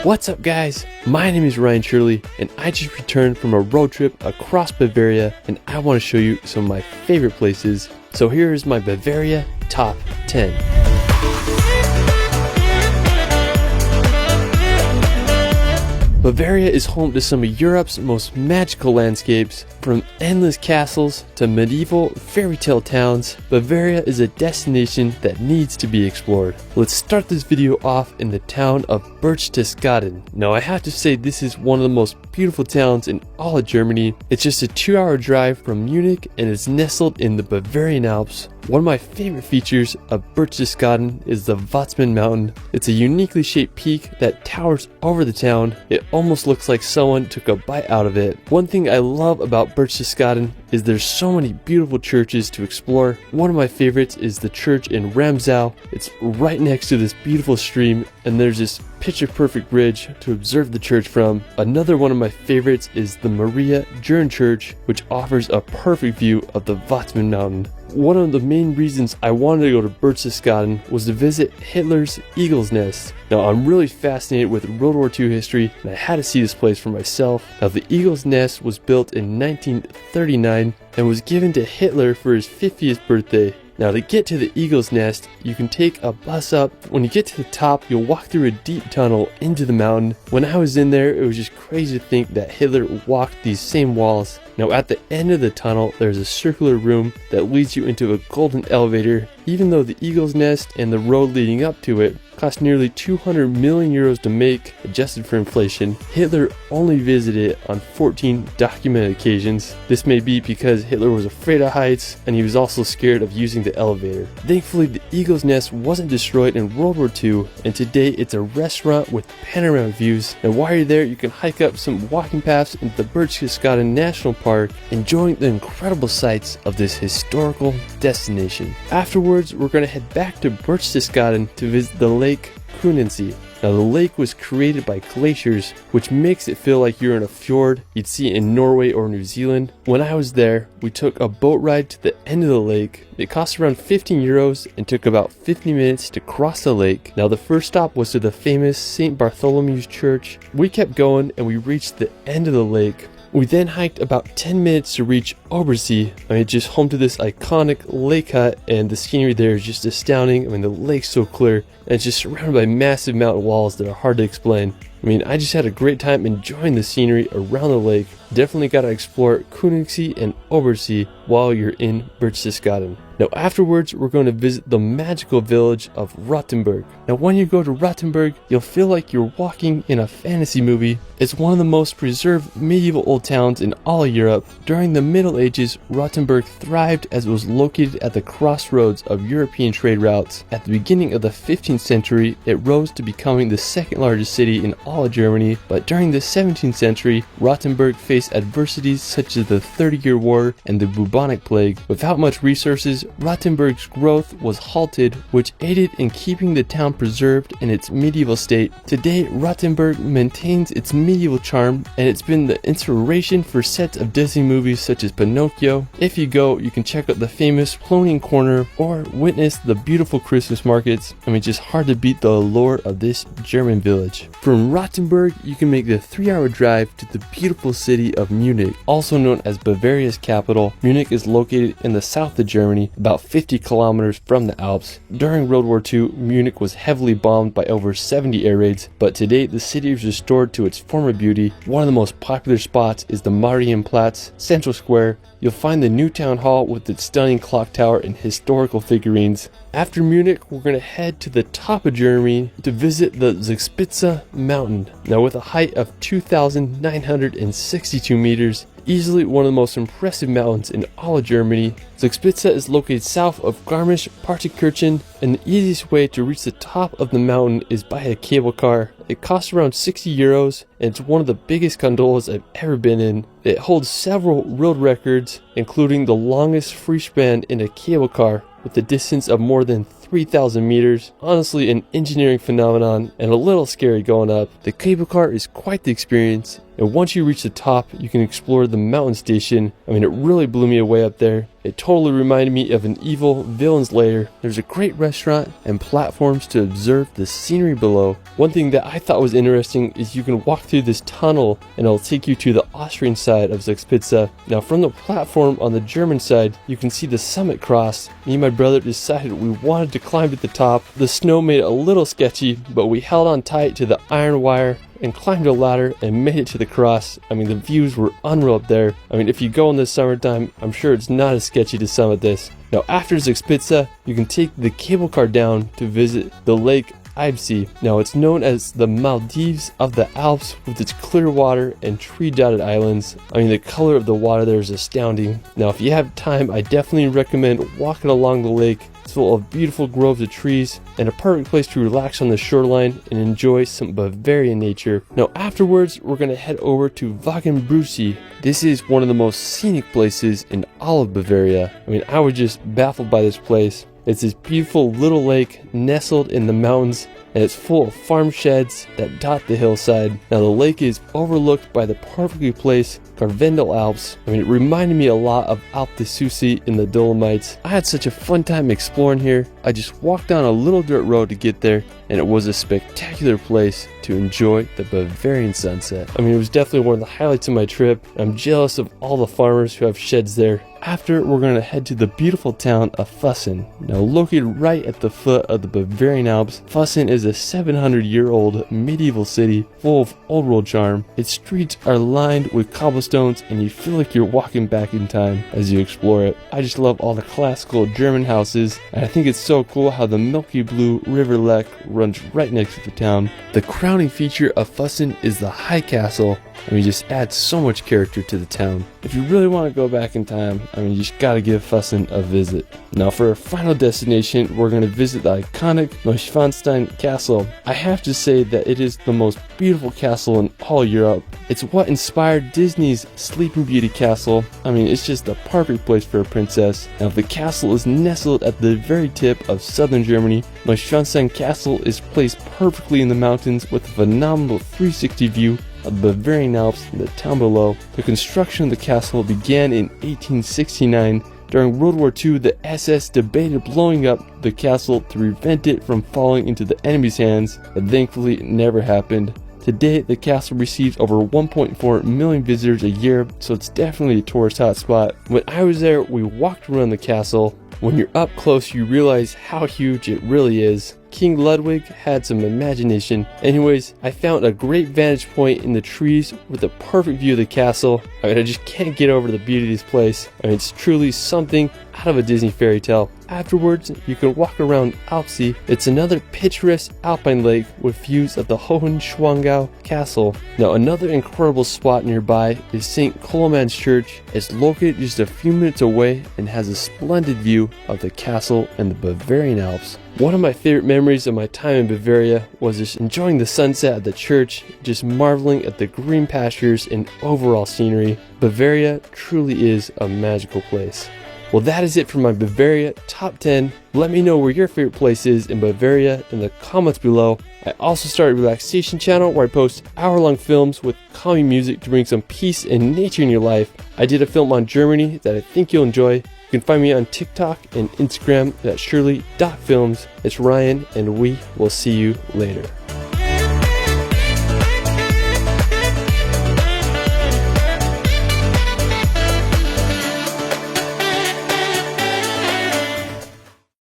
What's up guys, my name is Ryan Shirley and I just returned from a road trip across Bavaria and I want to show you some of my favorite places. So here is my Bavaria top 10. Bavaria is home to some of Europe's most magical landscapes. From endless castles to medieval fairy tale towns, Bavaria is a destination that needs to be explored. Let's start this video off in the town of Berchtesgaden. Now I have to say this is one of the most beautiful towns in all of Germany. It's just a 2-hour drive from Munich and is nestled in the Bavarian Alps. One of my favorite features of Berchtesgaden is the Watzmann Mountain. It's a uniquely shaped peak that towers over the town. It almost looks like someone took a bite out of it. One thing I love about Berchtesgaden is there's so many beautiful churches to explore. One of my favorites is the church in Ramsau. It's right next to this beautiful stream and there's this picture perfect bridge to observe the church from. Another one of my favorites is the Maria Jern Church, which offers a perfect view of the Watzmann Mountain. One of the main reasons I wanted to go to Berchtesgaden was to visit Hitler's Eagle's Nest. Now I'm really fascinated with World War II history and I had to see this place for myself. Now the Eagle's Nest was built in 1939 and was given to Hitler for his 50th birthday. Now to get to the Eagle's Nest, you can take a bus up. When you get to the top, you'll walk through a deep tunnel into the mountain. When I was in there, it was just crazy to think that Hitler walked these same walls. Now at the end of the tunnel, there's a circular room that leads you into a golden elevator. Even though the Eagle's Nest and the road leading up to it cost nearly 200 million euros to make, adjusted for inflation, Hitler only visited it on 14 documented occasions. This may be because Hitler was afraid of heights and he was also scared of using the elevator. Thankfully, the Eagle's Nest wasn't destroyed in World War II, and today it's a restaurant with panoramic views. And while you're there, you can hike up some walking paths into the Berchtesgaden National Park, enjoying the incredible sights of this historical destination. Afterwards, we're going to head back to Berchtesgaden to visit the Lake Kunensee. Now the lake was created by glaciers, which makes it feel like you're in a fjord you'd see in Norway or New Zealand. When I was there, we took a boat ride to the end of the lake. It cost around 15 euros and took about 50 minutes to cross the lake. Now the first stop was to the famous St. Bartholomew's Church. We kept going and we reached the end of the lake. We then hiked about 10 minutes to reach Obersee. Just home to this iconic lake hut, and the scenery there is just astounding. The lake's so clear and it's just surrounded by massive mountain walls that are hard to explain. I just had a great time enjoying the scenery around the lake. Definitely gotta explore Kunensee and Obersee while you're in Berchtesgaden. Now afterwards, we're going to visit the magical village of Rothenburg. Now when you go to Rothenburg, you'll feel like you're walking in a fantasy movie. It's one of the most preserved medieval old towns in all of Europe. During the Middle Ages, Rothenburg thrived as it was located at the crossroads of European trade routes. At the beginning of the 15th century, it rose to becoming the second largest city in all of Germany, but during the 17th century, Rothenburg faced adversities such as the 30-Year War and the bubonic plague. Without much resources, Rothenburg's growth was halted, which aided in keeping the town preserved in its medieval state. Today, Rothenburg maintains its medieval charm, and it's been the inspiration for sets of Disney movies such as Pinocchio. If you go, you can check out the famous Cloning Corner or witness the beautiful Christmas markets. Just hard to beat the allure of this German village. From Rothenburg, you can make the 3-hour drive to the beautiful city of Munich. Also known as Bavaria's capital, Munich is located in the south of Germany, about 50 kilometers from the Alps. During World War II, Munich was heavily bombed by over 70 air raids, but today the city is restored to its former beauty. One of the most popular spots is the Marienplatz Central Square. You'll find the new town hall with its stunning clock tower and historical figurines. After Munich, we're going to head to the top of Germany to visit the Zugspitze mountain. Now with a height of 2,962 meters, easily one of the most impressive mountains in all of Germany. Zugspitze is located south of Garmisch-Partenkirchen, and the easiest way to reach the top of the mountain is by a cable car. It costs around 60 euros, and it's one of the biggest gondolas I've ever been in. It holds several world records, including the longest free span in a cable car, with a distance of more than 3,000 meters. Honestly, an engineering phenomenon and a little scary going up. The cable car is quite the experience. And once you reach the top, you can explore the mountain station. I mean, it really blew me away up there. It totally reminded me of an evil villain's lair. There's a great restaurant and platforms to observe the scenery below. One thing that I thought was interesting is you can walk through this tunnel and it'll take you to the Austrian side of Zugspitze. Now from the platform on the German side, you can see the summit cross. Me and my brother decided we wanted to climb to the top. The snow made it a little sketchy, but we held on tight to the iron wire and climbed a ladder and made it to the cross. I mean, the views were unreal up there. I mean, if you go in the summertime, I'm sure it's not as sketchy to summit this. Now after Zugspitze, you can take the cable car down to visit the lake Eibsee. Now it's known as the Maldives of the Alps with its clear water and tree-dotted islands. I mean, the color of the water there is astounding. Now if you have time, I definitely recommend walking along the lake. It's full of beautiful groves of trees and a perfect place to relax on the shoreline and enjoy some Bavarian nature. Now afterwards, we're going to head over to Wagenbrüssee. This is one of the most scenic places in all of Bavaria. I mean, I was just baffled by this place. It's this beautiful little lake nestled in the mountains, and it's full of farm sheds that dot the hillside. Now the lake is overlooked by the perfectly placed Karwendel Alps. I mean, it reminded me a lot of Alpe de Sucy in the Dolomites. I had such a fun time exploring here. I just walked down a little dirt road to get there, and it was a spectacular place to enjoy the Bavarian sunset. I mean, it was definitely one of the highlights of my trip. I'm jealous of all the farmers who have sheds there. After, we're going to head to the beautiful town of Füssen. Now located right at the foot of the Bavarian Alps, Füssen is a 700-year-old medieval city full of old world charm. Its streets are lined with cobblestones and you feel like you're walking back in time as you explore it. I just love all the classical German houses, and I think it's so cool how the milky blue River Lech runs right next to the town. The crowning feature of Füssen is the High Castle. I mean, it just adds so much character to the town. If you really want to go back in time, I mean, you just gotta give Füssen a visit. Now for our final destination, we're going to visit the iconic Neuschwanstein Castle. I have to say that it is the most beautiful castle in all Europe. It's what inspired Disney's Sleeping Beauty castle. I mean, it's just the perfect place for a princess. Now the castle is nestled at the very tip of southern Germany. Neuschwanstein Castle is placed perfectly in the mountains with a phenomenal 360 view of the Bavarian Alps and the town below. The construction of the castle began in 1869. During World War II, the SS debated blowing up the castle to prevent it from falling into the enemy's hands, but thankfully it never happened. Today, the castle receives over 1.4 million visitors a year, so it's definitely a tourist hotspot. When I was there, we walked around the castle. When you're up close, you realize how huge it really is. King Ludwig had some imagination. Anyways, I found a great vantage point in the trees with a perfect view of the castle. I mean, I just can't get over the beauty of this place. I mean, it's truly something out of a Disney fairy tale. Afterwards, you can walk around Eibsee. It's another picturesque alpine lake with views of the Hohenschwangau Castle. Now, another incredible spot nearby is St. Coloman's Church. It's located just a few minutes away and has a splendid view of the castle and the Bavarian Alps. One of my favorite memories of my time in Bavaria was just enjoying the sunset at the church, just marveling at the green pastures and overall scenery. Bavaria truly is a magical place. Well, that is it for my Bavaria top 10. Let me know where your favorite place is in Bavaria in the comments below. I also started a relaxation channel where I post hour-long films with calming music to bring some peace and nature in your life. I did a film on Germany that I think you'll enjoy. You can find me on TikTok and Instagram at shirley.films. It's Ryan, and we will see you later.